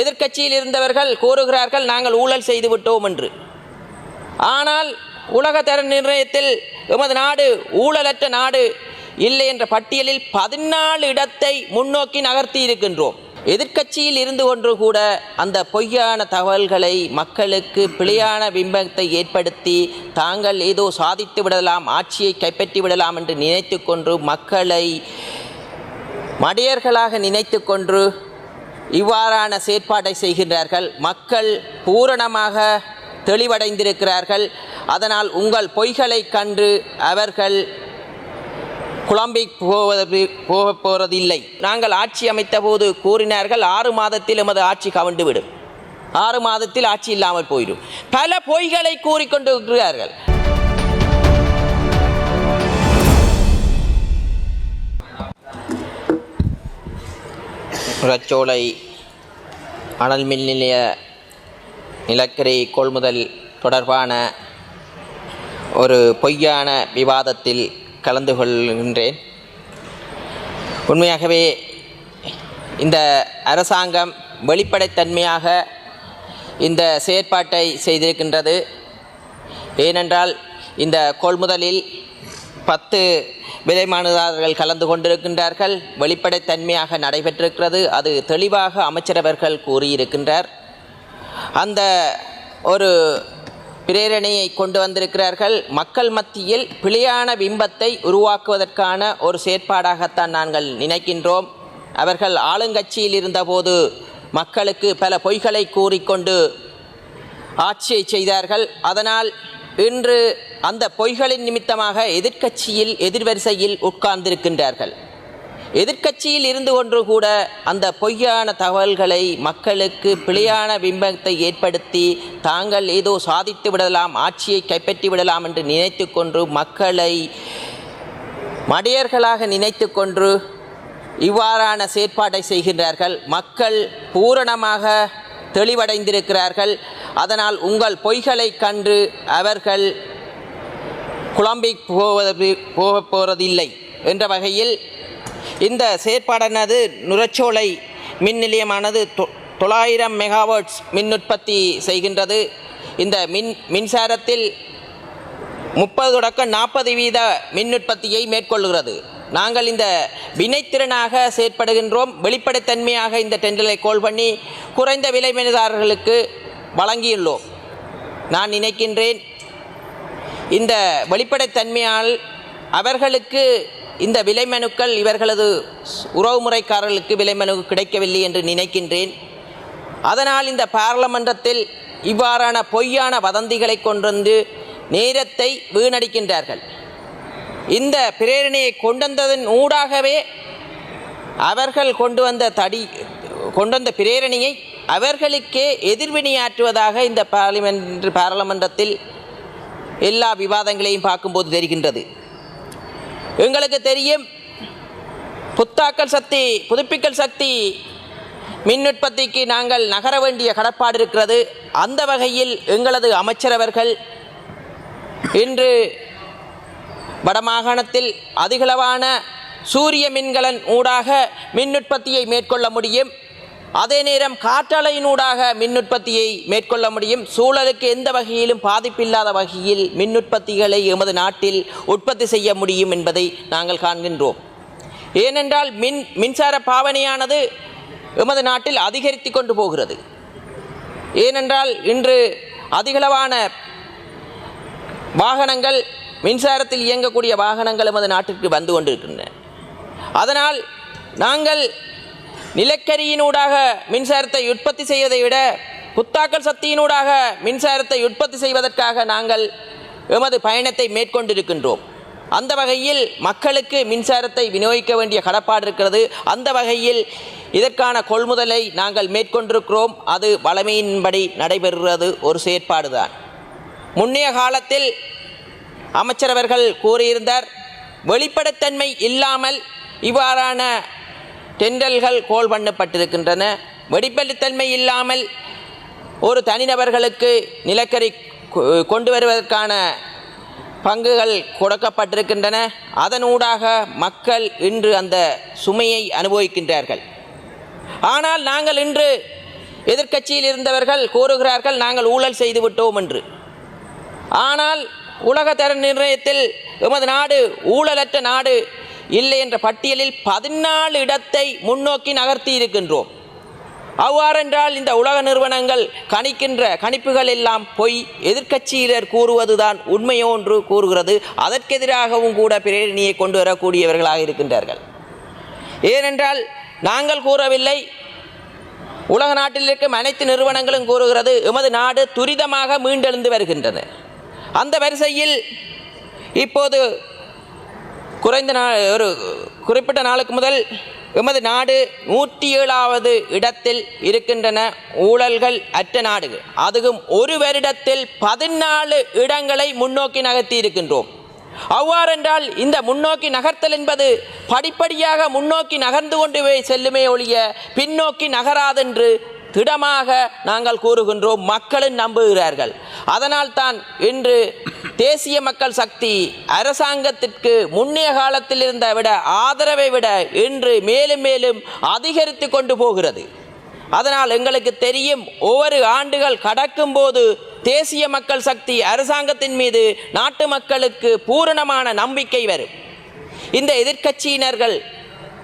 எதிர்க்கட்சியில் இருந்தவர்கள் கூறுகிறார்கள் நாங்கள் ஊழல் செய்து விட்டோம் என்று. ஆனால் உலக தர நிர்ணயத்தில் எமது நாடு ஊழலற்ற நாடு இல்லை என்ற பட்டியலில் 14 இடத்தை முன்னோக்கி நகர்த்தி இருக்கின்றோம். எதிர்க்கட்சியில் இருந்து கொண்டு கூட அந்த பொய்யான தகவல்களை மக்களுக்கு பிழையான பிம்பத்தை ஏற்படுத்தி தாங்கள் ஏதோ சாதித்து விடலாம், ஆட்சியை கைப்பற்றி விடலாம் என்று நினைத்து கொண்டு மக்களை மடையர்களாக நினைத்து கொண்டு இவ்வாறான செயற்பாட்டை செய்கின்றார்கள். மக்கள் பூரணமாக தெளிவடைந்திருக்கிறார்கள். அதனால் உங்கள் பொய்களை கண்டு அவர்கள் குழம்பி போவதில்லை. நாங்கள் ஆட்சி அமைத்த போது கூறினார்கள் 6 மாதத்தில் எமது ஆட்சி கவிழ்ந்துவிடும், 6 மாதத்தில் ஆட்சி இல்லாமல் போயிடும். பல பொய்களை கூறிக்கொண்டு இருக்கிறார்கள். ரச்சோலை அனல் மின் நிலைய நிலக்கரி கொள்முதல் தொடர்பான ஒரு பொய்யான விவாதத்தில் கலந்து கொள்கின்றேன். உண்மையாகவே இந்த அரசாங்கம் வெளிப்படைத்தன்மையாக இந்த செயற்பாட்டை செய்திருக்கின்றது. ஏனென்றால் இந்த கொள்முதலில் 10 விலைமானுதாரர்கள் கலந்து கொண்டிருக்கின்றார்கள். வெளிப்படைத்தன்மையாக நடைபெற்றிருக்கிறது. அது தெளிவாக அமைச்சரவர்கள் கூறியிருக்கின்றார். அந்த ஒரு பிரேரணையை கொண்டு வந்திருக்கிறார்கள். மக்கள் மத்தியில் பிழையான பிம்பத்தை உருவாக்குவதற்கான ஒரு செயற்பாடாகத்தான் நாங்கள் நினைக்கின்றோம். அவர்கள் ஆளுங்கட்சியில் இருந்தபோது மக்களுக்கு பல பொய்களை கூறிக்கொண்டு ஆட்சியை செய்தார்கள். அதனால் இன்று அந்த பொய்களின் நிமித்தமாக எதிர்க்கட்சியில் எதிர்வரிசையில் உட்கார்ந்திருக்கின்றார்கள். எதிர்க்கட்சியில் இருந்து கொண்டு கூட அந்த பொய்யான தகவல்களை மக்களுக்கு பிழையான பிம்பத்தை ஏற்படுத்தி தாங்கள் ஏதோ சாதித்து விடலாம், ஆட்சியை கைப்பற்றி விடலாம் என்று நினைத்து கொண்டு மக்களை மடையர்களாக நினைத்து கொண்டு இவ்வாறான செயற்பாட்டை செய்கின்றார்கள். மக்கள் பூரணமாக தெளிவடைந்திருக்கிறார்கள். அதனால் உங்கள் பொய்களை கண்டு அவர்கள் குழம்பி போவதில்லை என்ற வகையில் இந்த செயற்பாடானது நுரச்சோலை மின் நிலையமானது 900 மெகாவாட்ஸ் மின் உற்பத்தி செய்கின்றது. இந்த மின்சாரத்தில் 30 தொடக்கம் 40% மின் உற்பத்தியை மேற்கொள்கிறது. நாங்கள் இந்த வினைத்திறனாக செயற்படுகின்றோம். வெளிப்படைத்தன்மையாக இந்த டெண்டரை கோல் பண்ணி குறைந்த விலை மனுதாரர்களுக்கு வழங்கியுள்ளோம். நான் நினைக்கின்றேன் இந்த வெளிப்படைத்தன்மையால் அவர்களுக்கு இந்த விலை மனுக்கள் இவர்களது உறவுமுறைக்காரர்களுக்கு விலை மனு கிடைக்கவில்லை என்று நினைக்கின்றேன். அதனால் இந்த பாராளுமன்றத்தில் இவ்வாறான பொய்யான வதந்திகளை கொண்டு வந்து நேரத்தை வீணடிக்கின்றார்கள். இந்த பிரேரணையை கொண்டதன் ஊடாகவே அவர்கள் கொண்டு வந்த பிரேரணையை அவர்களுக்கே எதிர்வினையாற்றுவதாக இந்த பாராளுமன்றத்தில் எல்லா விவாதங்களையும் பார்க்கும்போது தெரிகின்றது. எங்களுக்கு தெரியும் புதுப்பிக்கல் சக்தி மின் உற்பத்திக்கு நாங்கள் நகர வேண்டிய கடப்பாடு இருக்கிறது. அந்த வகையில் எங்களது அமைச்சரவர்கள் இன்று வடமாகாணத்தில் அதிகளவான சூரிய மின்கலன் ஊடாக மின் உற்பத்தியை மேற்கொள்ள முடியும். அதே நேரம் காற்றாலையினூடாக மின் உற்பத்தியை மேற்கொள்ள முடியும். சூழலுக்கு எந்த வகையிலும் பாதிப்பில்லாத வகையில் மின் உற்பத்திகளை எமது நாட்டில் உற்பத்தி செய்ய முடியும் என்பதை நாங்கள் காண்கின்றோம். ஏனென்றால் மின்சார பாவனையானது எமது நாட்டில் அதிகரித்து கொண்டு போகிறது. ஏனென்றால் இன்று அதிகளவான வாகனங்கள், மின்சாரத்தில் இயங்கக்கூடிய வாகனங்கள் எமது நாட்டிற்கு வந்து கொண்டிருக்கின்றன. அதனால் நாங்கள் நிலக்கரியினூடாக மின்சாரத்தை உற்பத்தி செய்வதை விட புத்தாக்கல் சக்தியினூடாக மின்சாரத்தை உற்பத்தி செய்வதற்காக நாங்கள் எமது பயணத்தை மேற்கொண்டிருக்கின்றோம். அந்த வகையில் மக்களுக்கு மின்சாரத்தை விநியோகிக்க வேண்டிய கடப்பாடு இருக்கிறது. அந்த வகையில் இதற்கான கொள்முதலை நாங்கள் மேற்கொண்டிருக்கிறோம். அது வழமையின்படி நடைபெறுகிறது ஒரு செயற்பாடுதான். முன்னைய காலத்தில் அமைச்சரவர்கள் கூறியிருந்தார், வெளிப்படைத்தன்மை இல்லாமல் இவ்வாறான டெண்டர்கள் கோல் பண்ணப்பட்டிருக்கின்றன. வெளிப்படைத்தன்மை இல்லாமல் ஒரு தனிநபர்களுக்கு நிலக்கரி கொண்டு வருவதற்கான பங்குகள் கொடுக்கப்பட்டிருக்கின்றன. அதனூடாக மக்கள் இன்று அந்த சுமையை அனுபவிக்கின்றார்கள். ஆனால் நாங்கள் இன்று எதிர்க்கட்சியில் இருந்தவர்கள் கூறுகிறார்கள் நாங்கள் ஊழல் செய்து விட்டோம் என்று. ஆனால் உலக தர நிர்ணயத்தில் எமது நாடு ஊழலற்ற நாடு இல்லை என்ற பட்டியலில் 14 இடத்தை முன்னோக்கி நகர்த்தி இருக்கின்றோம். அவ்வாறென்றால் இந்த உலக நிறுவனங்கள் கணிக்கின்ற கணிப்புகள் எல்லாம் பொய், எதிர்க்கட்சியினர் கூறுவதுதான் உண்மையோ என்று கூறுகிறது. அதற்கெதிராகவும் கூட பிரேரணியை கொண்டு வரக்கூடியவர்களாக இருக்கின்றார்கள். ஏனென்றால் நாங்கள் கூறவில்லை, உலக நாட்டில் இருக்கும் அனைத்து நிறுவனங்களும் கூறுகிறது எமது நாடு துரிதமாக மீண்டெழுந்து வருகின்றன. அந்த வரிசையில் இப்போது ஒரு குறிப்பிட்ட நாளுக்கு முதல் எமது நாடு 107வது இடத்தில் இருக்கின்றன ஊழல்கள் அற்ற நாடுகள். அதுவும் ஒரு வருடத்தில் 14 இடங்களை முன்னோக்கி நகர்த்தி இருக்கின்றோம். அவ்வாறென்றால் இந்த முன்னோக்கி நகர்த்தல் என்பது படிப்படியாக முன்னோக்கி நகர்ந்து கொண்டு செல்லுமே ஒழிய பின்னோக்கி நகராதென்று திடமாக நாங்கள் கூறுகின்றோம். மக்களும் நம்புகிறார்கள். அதனால் தான் இன்று தேசிய மக்கள் சக்தி அரசாங்கத்திற்கு முன்னைய காலத்தில் இருந்த விட ஆதரவை விட இன்று மேலும் மேலும் அதிகரித்து கொண்டு போகிறது. அதனால் எங்களுக்கு தெரியும், ஒவ்வொரு ஆண்டுகள் கடக்கும் போது தேசிய மக்கள் சக்தி அரசாங்கத்தின் மீது நாட்டு மக்களுக்கு பூரணமான நம்பிக்கை வரும். இந்த எதிர்க்கட்சியினர்கள்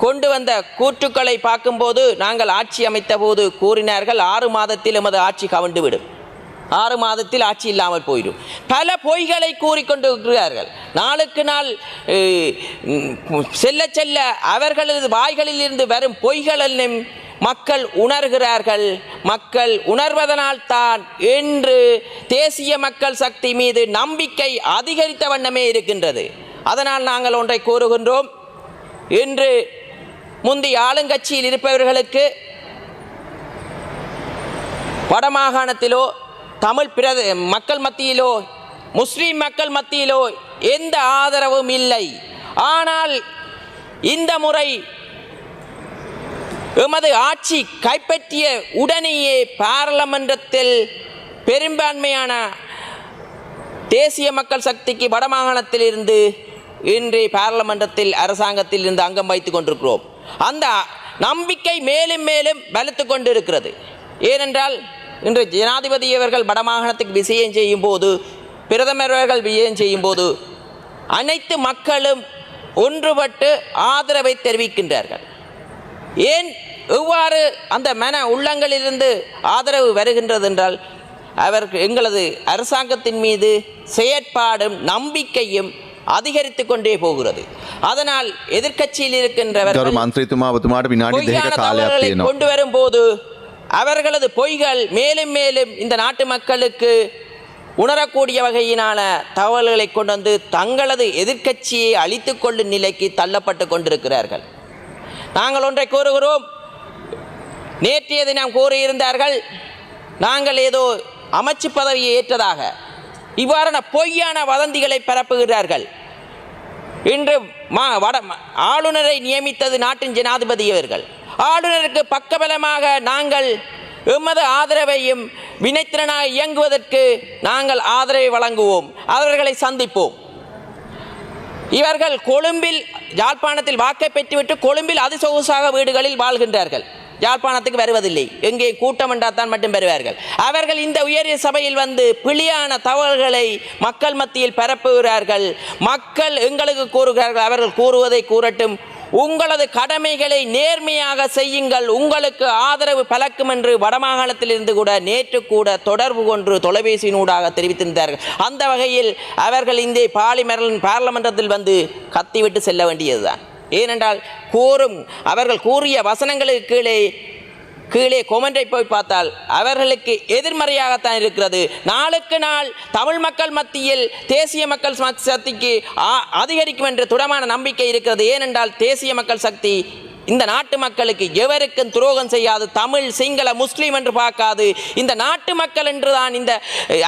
கொண்டு வந்த கூற்றுக்களை பார்க்கும்போது நாங்கள் ஆட்சி அமைத்த போது கூறினார்கள் 6 மாதத்தில் எமது ஆட்சி கவிழ்ந்துவிடும், 6 மாதத்தில் ஆட்சி இல்லாமல் போயிடும். பல பொய்களை கூறிக்கொண்டிருக்கிறார்கள். நாளுக்கு நாள் செல்ல செல்ல அவர்களது வாய்களில் இருந்து வரும் பொய்களிலும் மக்கள் உணர்கிறார்கள். மக்கள் உணர்வதனால் தான் இன்று தேசிய மக்கள் சக்தி மீது நம்பிக்கை அதிகரித்த வண்ணமே இருக்கின்றது. அதனால் நாங்கள் ஒன்றை கூறுகின்றோம், இன்று முந்தைய ஆளுங்கட்சியில் இருப்பவர்களுக்கு வடமாகாணத்திலோ தமிழ் மக்கள் மத்தியிலோ முஸ்லீம் மக்கள் மத்தியிலோ எந்த ஆதரவும் இல்லை. ஆனால் இந்த முறை எமது ஆட்சி கைப்பற்றிய உடனேயே பாராளுமன்றத்தில் பெரும்பான்மையான தேசிய மக்கள் சக்திக்கு வடமாகாணத்தில் இருந்து இன்று பாராளுமன்றத்தில் அரசாங்கத்தில் இருந்து அங்கம் வைத்துக் கொண்டிருக்கிறோம். அந்த நம்பிக்கை மேலும் மேலும் பலத்து கொண்டிருக்கிறது. ஏனென்றால் இன்று ஜனாதிபதி அவர்கள் வடமாகாணத்துக்கு விஜயம் செய்யும் போது, பிரதமர் அவர்கள் விஜயம் செய்யும் போது அனைத்து மக்களும் ஒன்றுபட்டு ஆதரவை தெரிவிக்கின்றார்கள். ஏன் எவ்வாறு அந்த மன உள்ளங்களிலிருந்து ஆதரவு வருகின்றது என்றால் எங்களது அரசாங்கத்தின் மீது செயற்பாடும் நம்பிக்கையும் அதிகரித்து கொண்டே போகிறது. அதனால் எதிர்க்கட்சியில் இருக்கின்றவர்கள் கொண்டு வரும் போது அவர்களது பொய்கள் மேலும் மேலும் இந்த நாட்டு மக்களுக்கு உணரக்கூடிய வகையிலான தகவல்களை கொண்டு வந்து தங்களது எதிர்க்கட்சியை அழித்துக் கொள்ளும் நிலைக்கு தள்ளப்பட்டு கொண்டிருக்கிறார்கள். நாங்கள் ஒன்றை கூறுகிறோம், நேற்றைய தினம் கூறியிருந்தார்கள் நாங்கள் ஏதோ அமைச்சு பதவியை ஏற்றதாக. இவ்வாறான பொய்யான வதந்திகளை பரப்புகிறார்கள். இன்று ஆளுநரை நியமித்தது நாட்டின் ஜனாதிபதி அவர்கள். ஆளுநருக்கு பக்கபலமாக நாங்கள் எமது ஆதரவையும் வினைத்திறனாக இயங்குவதற்கு நாங்கள் ஆதரவை வழங்குவோம், அவர்களை சந்திப்போம். இவர்கள் கொழும்பில் யாழ்ப்பாணத்தில் வாக்கை பெற்றுவிட்டு கொழும்பில் அதிசொகுசாக வீடுகளில் வாழ்கின்றார்கள். யாழ்ப்பாணத்துக்கு வருவதில்லை. எங்கே கூட்டம் என்றால்தான் மட்டும் பெறுவார்கள். அவர்கள் இந்த உயரிய சபையில் வந்து பிழையான தகவல்களை மக்கள் மத்தியில் பரப்புகிறார்கள். மக்கள் எங்களுக்கு கூறுகிறார்கள், அவர்கள் கூறுவதை கூறட்டும். உங்களது கடமைகளை நேர்மையாக செய்யுங்கள், உங்களுக்கு ஆதரவு பலக்கும் என்று வடமாகாணத்தில் இருந்து கூட நேற்று கூட தொடர்பு கொண்டு தொலைபேசியினூடாக தெரிவித்திருந்தார்கள். அந்த வகையில் அவர்கள் இந்த பாராளுமன்றத்தில் வந்து கத்திவிட்டு செல்ல வேண்டியதுதான். ஏனென்றால் அவர்கள் கூறிய வசனங்களுக்கு கீழே கொமெண்டை போய் பார்த்தால் அவர்களுக்கு எதிர்மறையாகத்தான் இருக்கிறது. நாளுக்கு நாள் தமிழ் மக்கள் மத்தியில் தேசிய மக்கள் சக்திக்கு அதிகரிக்கும் என்ற திடமான நம்பிக்கை இருக்கிறது. ஏனென்றால் தேசிய மக்கள் சக்தி இந்த நாட்டு மக்களுக்கு எவருக்கும் துரோகம் செய்யாது, தமிழ் சிங்கள முஸ்லீம் என்று பார்க்காது, இந்த நாட்டு மக்கள் என்றுதான் இந்த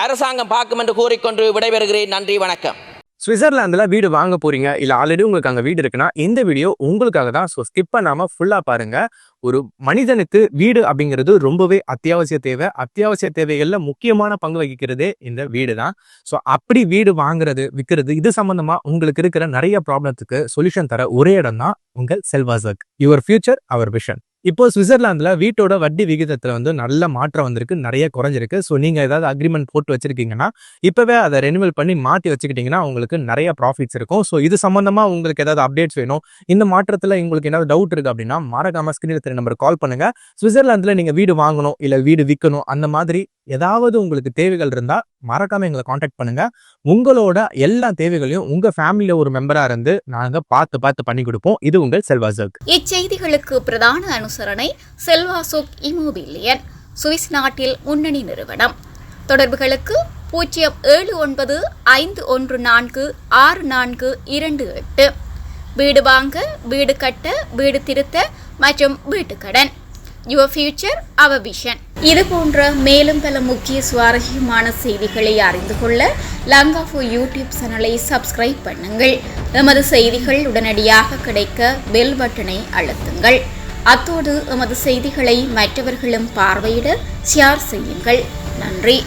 அரசாங்கம் பார்க்கும் என்று கூறிக்கொண்டு விடைபெறுகிறேன். நன்றி, வணக்கம். சுவிட்சர்லாந்துல வீடு வாங்க போறீங்க, இல்ல ஆல்ரெடி உங்களுக்கு அங்க வீடு இருக்குன்னா இந்த வீடியோ உங்களுக்காக தான். ஸோ ஸ்கிப் பண்ணாம ஃபுல்லா பாருங்க. ஒரு மனிதனுக்கு வீடு அப்படிங்கிறது ரொம்பவே அத்தியாவசிய தேவை. அத்தியாவசிய தேவைகள்ல முக்கியமான பங்கு வகிக்கிறதே இந்த வீடு தான். ஸோ அப்படி வீடு வாங்குறது விற்கிறது இது சம்பந்தமா உங்களுக்கு இருக்கிற நிறைய ப்ராப்ளத்துக்கு சொல்யூஷன் தர ஒரே இடம் தான் உங்கள் செல்வாசக். Your future our vision. இப்போ சுவிட்சர்லாந்துல வீட்டோட வட்டி விகிதத்துல வந்து நல்ல மாற்றம் வந்திருக்கு, நிறைய குறைஞ்சிருக்கு. ஸோ நீங்க ஏதாவது அக்ரிமெண்ட் போட்டு வச்சிருக்கீங்கன்னா இப்பவே அதை ரெனிவல் பண்ணி மாற்றி வச்சுக்கிட்டீங்கன்னா உங்களுக்கு நிறைய ப்ராஃபிட்ஸ் இருக்கும். ஸோ இது சம்பந்தமா உங்களுக்கு ஏதாவது அப்டேட்ஸ் வேணும், இந்த மாற்றத்துல உங்களுக்கு ஏதாவது டவுட் இருக்கு அப்படின்னா மறக்காம ஸ்கிரீன்ல தெரிய நம்பருக்கு கால் பண்ணுங்க. சுவிட்சர்லாந்துல நீங்க வீடு வாங்கணும் இல்ல வீடு விற்கணும் அந்த மாதிரி ஏதாவது உங்களுக்கு தேவைகள் இருந்தா மறக்காம எங்களை காண்டாக்ட் பண்ணுங்க. உங்களோட எல்லா தேவைகளையும் உங்க ஃபேமிலியில ஒரு மெம்பரா இருந்து நாங்க பார்த்து பண்ணி கொடுப்போம். இது உங்கள் செல்வாசோக். இச்செய்திகளுக்கு பிரதான அனுசரணை செல்வாசோக் இமோபிலியன், சுவிஸ் நாட்டில் முன்னணி நிறுவனம். தொடர்புகளுக்கு 07951464428. வீடு வாங்க, வீடு கட்ட, வீடு திருத்த மற்றும் வீட்டுக்கடன். Your future our vision. இது போன்ற மேலும் பல முக்கிய சுவாரஸ்யமான செய்திகளை அறிந்து கொள்ள லங்காஃபோ யூடியூப் சேனலை சப்ஸ்கிரைப் பண்ணுங்கள். எமது செய்திகள் உடனடியாக கிடைக்க பெல் பட்டனை அழுத்துங்கள். அத்தோடு எமது செய்திகளை மற்றவர்களும் பார்வையிட ஷேர் செய்யுங்கள். நன்றி.